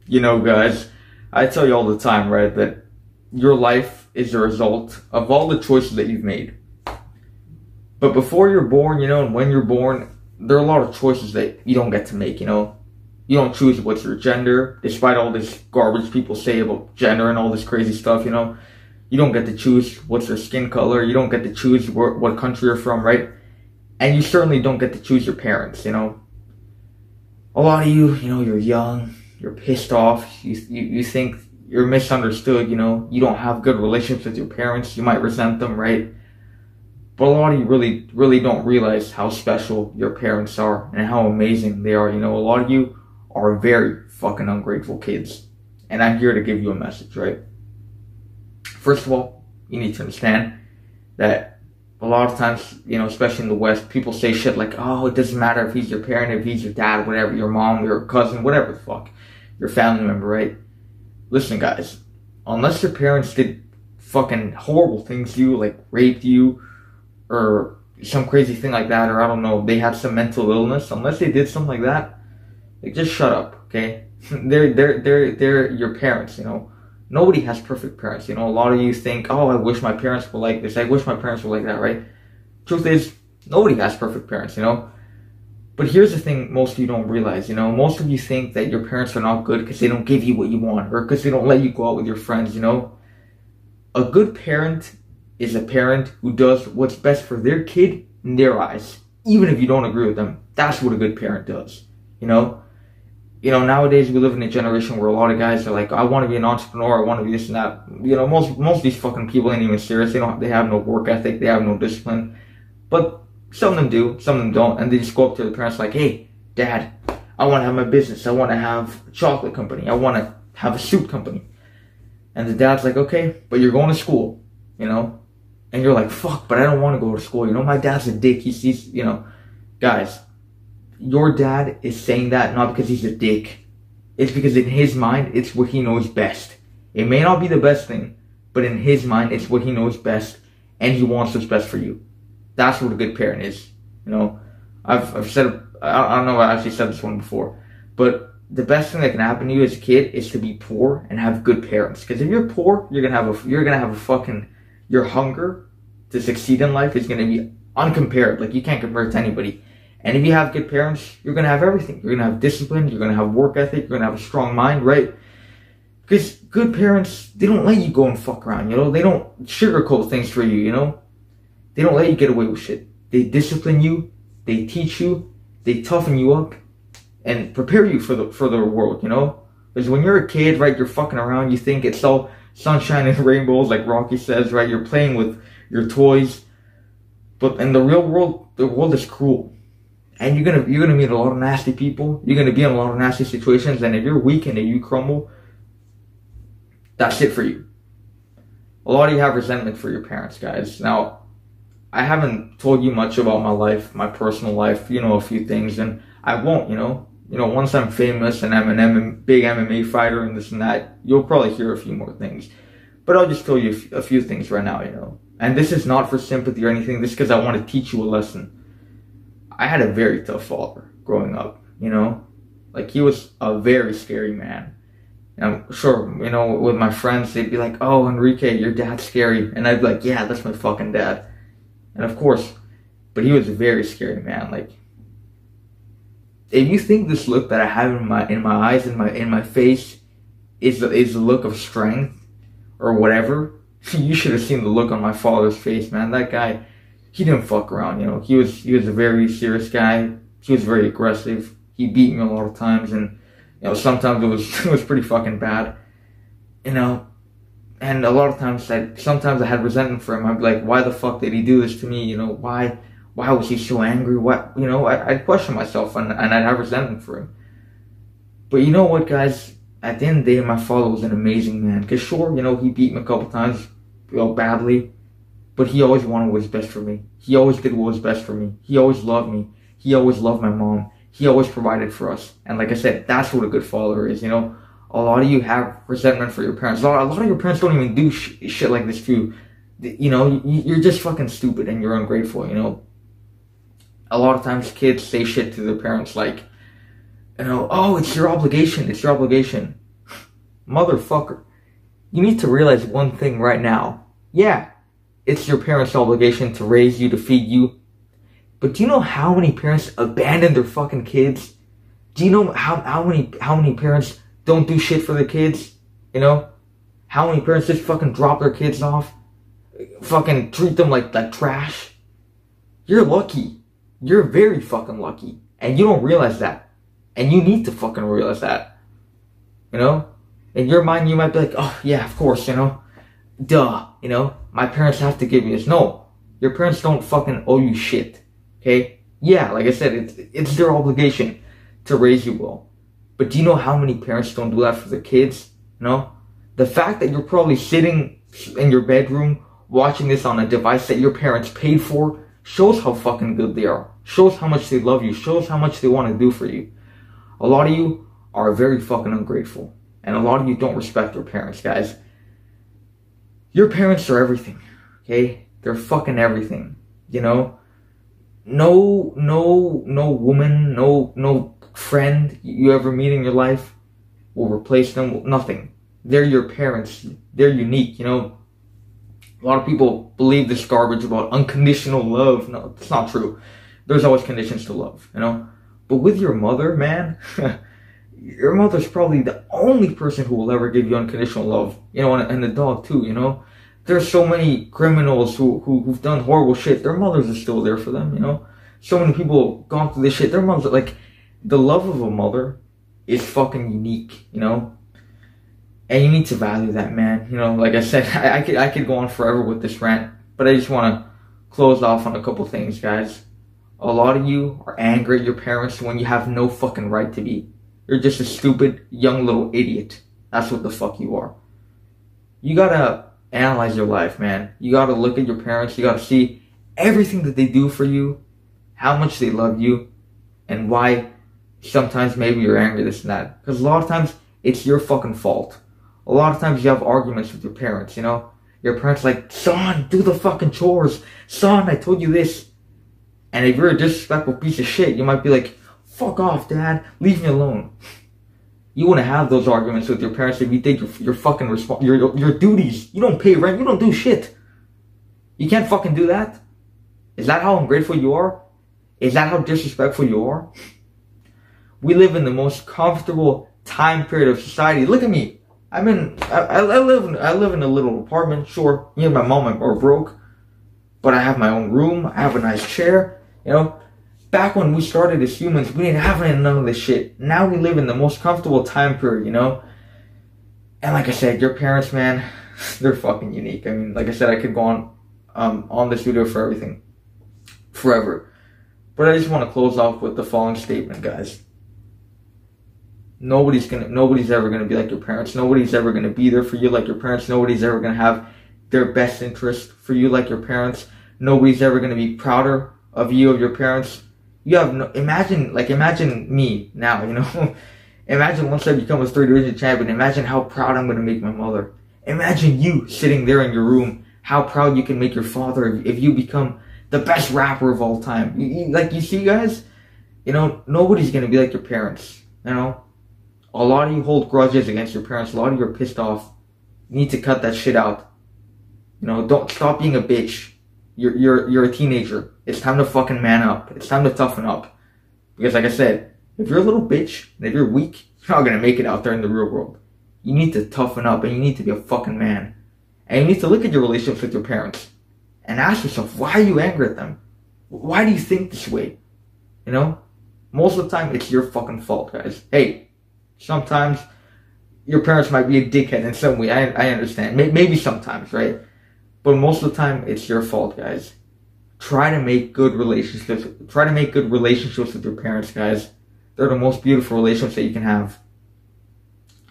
You know, guys, I tell you all the time, right, that your life is the result of all the choices that you've made. But before you're born, and when you're born, there are a lot of choices that you don't get to make, You don't choose what's your gender, despite all this garbage people say about gender and all this crazy stuff, You don't get to choose what's your skin color. You don't get to choose what country you're from, right? And you certainly don't get to choose your parents, A lot of you, you're young, you're pissed off, you think you're misunderstood, you don't have good relationships with your parents, you might resent them, right? But a lot of you really, really don't realize how special your parents are and how amazing they are, A lot of you are very fucking ungrateful kids. And I'm here to give you a message, right? First of all, you need to understand that a lot of times, especially in the West, people say shit like, oh, it doesn't matter if he's your parent, if he's your dad, whatever, your mom, your cousin, whatever the fuck, your family member, right? Listen, guys, unless your parents did fucking horrible things to you, like raped you, or some crazy thing like that, or I don't know, they had some mental illness, unless they did something like that, like, just shut up, okay? They're your parents, Nobody has perfect parents, A lot of you think, oh, I wish my parents were like this, I wish my parents were like that, right? Truth is, nobody has perfect parents, But here's the thing most of you don't realize, Most of you think that your parents are not good because they don't give you what you want, or because they don't let you go out with your friends, A good parent is a parent who does what's best for their kid in their eyes, even if you don't agree with them. That's what a good parent does, Nowadays we live in a generation where a lot of guys are like, I want to be an entrepreneur, I want to be this and that. Most of these fucking people ain't even serious. They have no work ethic, they have no discipline. But some of them do, some of them don't, and they just go up to their parents like, hey, Dad, I want to have my business, I want to have a chocolate company, I want to have a suit company. And the dad's like, okay, but you're going to school, And you're like, fuck, but I don't want to go to school, my dad's a dick, he's Guys, your dad is saying that not because he's a dick. It's because in his mind, it's what he knows best. It may not be the best thing, but in his mind, it's what he knows best, and he wants what's best for you. That's what a good parent is, I've said, I don't know if I actually said this one before, but the best thing that can happen to you as a kid is to be poor and have good parents. Because if you're poor, you're gonna have a fucking, your hunger to succeed in life is gonna be uncompared. Like, you can't compare it to anybody. And if you have good parents, you're going to have everything. You're going to have discipline, you're going to have work ethic, you're going to have a strong mind, right? Because good parents, they don't let you go and fuck around, They don't sugarcoat things for you, They don't let you get away with shit. They discipline you, they teach you, they toughen you up, and prepare you for the world, Because when you're a kid, right, you're fucking around, you think it's all sunshine and rainbows, like Rocky says, right? You're playing with your toys. But in the real world, the world is cruel. And you're gonna meet a lot of nasty people. You're gonna be in a lot of nasty situations. And if you're weak and if you crumble, that's it for you. A lot of you have resentment for your parents, guys. Now, I haven't told you much about my life, my personal life. A few things, and I won't. Once I'm famous and I'm big MMA fighter and this and that, you'll probably hear a few more things. But I'll just tell you a few things right now. And this is not for sympathy or anything. This is because I want to teach you a lesson. I had a very tough father growing up, Like, he was a very scary man. And I'm sure, with my friends, they'd be like, oh, Enrique, your dad's scary. And I'd be like, yeah, that's my fucking dad. And of course, but he was a very scary man. Like, if you think this look that I have in my eyes, in my face, is the look of strength or whatever, you should have seen the look on my father's face, man. That guy, he didn't fuck around, He was a very serious guy. He was very aggressive. He beat me a lot of times, and sometimes it was pretty fucking bad, And a lot of times, sometimes I had resentment for him. I'd be like, why the fuck did he do this to me? Why was he so angry? I'd question myself, and I'd have resentment for him. But you know what, guys? At the end of the day, my father was an amazing man. Cause sure, he beat me a couple times, badly. But he always wanted what was best for me. He always did what was best for me. He always loved me. He always loved my mom. He always provided for us. And like I said, that's what a good father is, A lot of you have resentment for your parents. A lot of your parents don't even do shit like this to you. You're just fucking stupid and you're ungrateful, A lot of times kids say shit to their parents like, oh, it's your obligation. It's your obligation. Motherfucker. You need to realize one thing right now. Yeah, it's your parents' obligation to raise you, to feed you. But do you know how many parents abandon their fucking kids? Do you know how many parents don't do shit for their kids? You know? How many parents just fucking drop their kids off? Fucking treat them like trash? You're lucky. You're very fucking lucky. And you don't realize that. And you need to fucking realize that. You know? In your mind, you might be like, oh, yeah, of course, you know? Duh, you know? My parents have to give me this. No. Your parents don't fucking owe you shit. Okay? Yeah, like I said, it's their obligation to raise you well. But do you know how many parents don't do that for their kids? You know? The fact that you're probably sitting in your bedroom watching this on a device that your parents paid for shows how fucking good they are. Shows how much they love you. Shows how much they want to do for you. A lot of you are very fucking ungrateful. And a lot of you don't respect your parents, guys. Your parents are everything. Okay? They're fucking everything. You know? No woman, no friend you ever meet in your life will replace them. Nothing. They're your parents. They're unique, you know? A lot of people believe this garbage about unconditional love. No, it's not true. There's always conditions to love, you know? But with your mother, man, your mother's probably the only person who will ever give you unconditional love. You know, and the dog too, you know? There's so many criminals who've done horrible shit. Their mothers are still there for them, you know? So many people gone through this shit. Their mothers, like, the love of a mother is fucking unique, you know? And you need to value that, man. You know, like I said, I could go on forever with this rant, but I just want to close off on a couple things, guys. A lot of you are angry at your parents when you have no fucking right to be. You're just a stupid, young little idiot. That's what the fuck you are. You gotta analyze your life, man. You gotta look at your parents. You gotta see everything that they do for you, how much they love you, and why sometimes maybe you're angry, this and that. Because a lot of times, it's your fucking fault. A lot of times you have arguments with your parents, you know? Your parents like, son, do the fucking chores. Son, I told you this. And if you're a disrespectful piece of shit, you might be like, fuck off, dad. Leave me alone. You wouldn't have those arguments with your parents if you did your fucking your duties. You don't pay rent. You don't do shit. You can't fucking do that. Is that how ungrateful you are? Is that how disrespectful you are? We live in the most comfortable time period of society. Look at me. I live in a little apartment. Sure, me and my mom are broke, but I have my own room. I have a nice chair. You know, back when we started as humans, we didn't have none of this shit. Now we live in the most comfortable time period. You know, and like I said, your parents, man, they're fucking unique. I mean, like I said, I could go on this video for everything, forever. But I just want to close off with the following statement, guys. Nobody's ever gonna be like your parents. Nobody's ever gonna be there for you like your parents. Nobody's ever gonna have their best interest for you like your parents. Nobody's ever gonna be prouder of you, of your parents. You have no, imagine me now, you know? Imagine once I become a 3rd division champion, imagine how proud I'm gonna make my mother. Imagine you sitting there in your room, how proud you can make your father if you become the best rapper of all time. Like, you see, guys? You know, nobody's gonna be like your parents, you know? A lot of you hold grudges against your parents. A lot of you are pissed off. You need to cut that shit out. You know, don't stop being a bitch. You're a teenager. It's time to fucking man up. It's time to toughen up. Because like I said, if you're a little bitch and if you're weak, you're not gonna make it out there in the real world. You need to toughen up and you need to be a fucking man. And you need to look at your relationships with your parents and ask yourself, why are you angry at them? Why do you think this way? You know? Most of the time, it's your fucking fault, guys. Hey. Sometimes your parents might be a dickhead in some way. I understand. Maybe sometimes, right? But most of the time, it's your fault, guys. Try to make good relationships. Try to make good relationships with your parents, guys. They're the most beautiful relationships that you can have.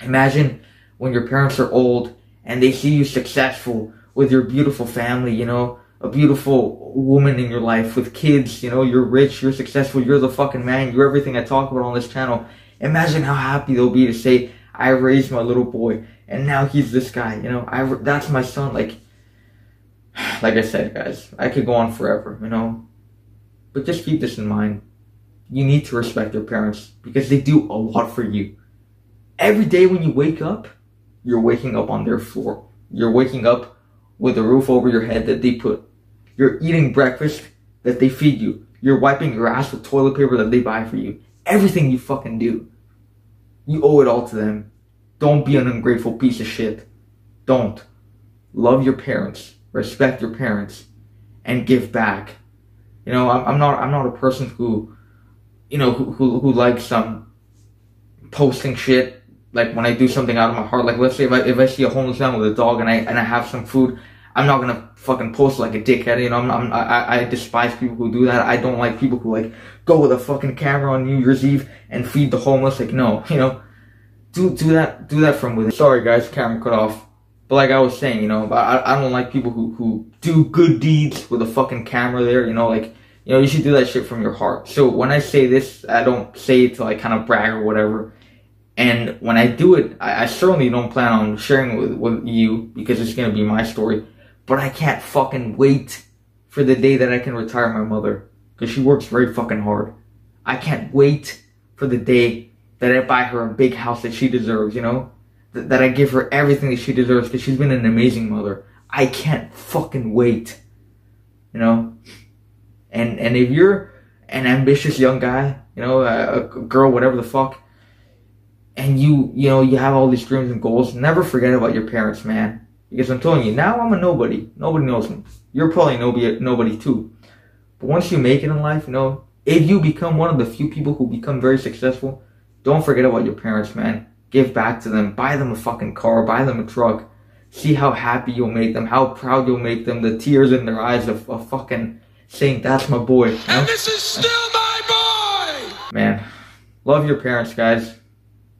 Imagine when your parents are old and they see you successful with your beautiful family, you know, a beautiful woman in your life with kids, you know, you're rich, you're successful, you're the fucking man, you're everything I talk about on this channel. Imagine how happy they'll be to say, I raised my little boy, and now he's this guy, you know, that's my son. Like I said, guys, I could go on forever, you know, but just keep this in mind. You need to respect your parents, because they do a lot for you. Every day when you wake up, you're waking up on their floor. You're waking up with a roof over your head that they put. You're eating breakfast that they feed you. You're wiping your ass with toilet paper that they buy for you. Everything you fucking do, you owe it all to them. Don't be an ungrateful piece of shit. Don't. Love your parents. Respect your parents. And give back. You know, I'm not a person who, you know, who likes posting shit. Like when I do something out of my heart, like let's say if I see a homeless man with a dog and I have some food, I'm not gonna fucking post like a dickhead. You know, I despise people who do that. I don't like people who like go with a fucking camera on New Year's Eve and feed the homeless. Like no, you know, do that from within. Sorry guys, camera cut off. But like I was saying, you know, I don't like people who do good deeds with a fucking camera there. You know, like, you know, you should do that shit from your heart. So when I say this, I don't say it to like kind of brag or whatever. And when I do it, I certainly don't plan on sharing it with you because it's going to be my story. But I can't fucking wait for the day that I can retire my mother. Because she works very fucking hard. I can't wait for the day that I buy her a big house that she deserves, you know? That I give her everything that she deserves because she's been an amazing mother. I can't fucking wait. You know? And if you're an ambitious young guy, you know, a girl, whatever the fuck, and you know, you have all these dreams and goals, never forget about your parents, man. Because I'm telling you, now I'm a nobody. Nobody knows me. You're probably nobody too. But once you make it in life, you know, if you become one of the few people who become very successful, don't forget about your parents, man. Give back to them. Buy them a fucking car. Buy them a truck. See how happy you'll make them. How proud you'll make them. The tears in their eyes of fucking saying, that's my boy. You know? And this is still my boy! Man, love your parents, guys.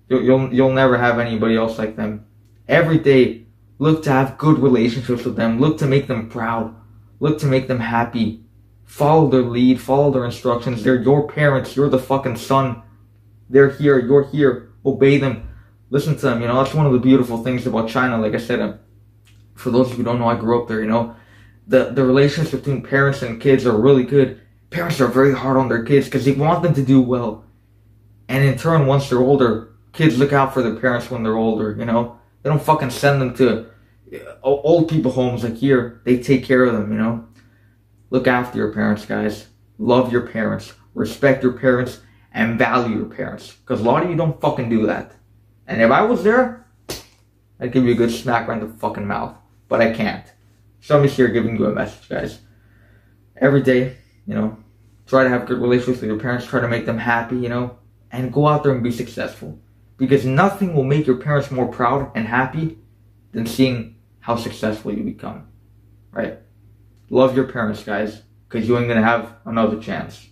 You'll never have anybody else like them. Every day, look to have good relationships with them. Look to make them proud. Look to make them happy. Follow their lead. Follow their instructions. They're your parents. You're the fucking son. They're here. You're here. Obey them. Listen to them. You know, that's one of the beautiful things about China. Like I said, for those of you who don't know, I grew up there, you know. The relations between parents and kids are really good. Parents are very hard on their kids because they want them to do well. And in turn, once they're older, kids look out for their parents when they're older, you know. They don't fucking send them to old people homes like here. They take care of them, you know. Look after your parents, guys. Love your parents. Respect your parents. And value your parents. Because a lot of you don't fucking do that. And if I was there, I'd give you a good smack right in the fucking mouth. But I can't. Somebody's here giving you a message, guys. Every day, you know, try to have good relationships with your parents. Try to make them happy, you know. And go out there and be successful. Because nothing will make your parents more proud and happy than seeing how successful you become. Right? Love your parents, guys. Because you ain't going to have another chance.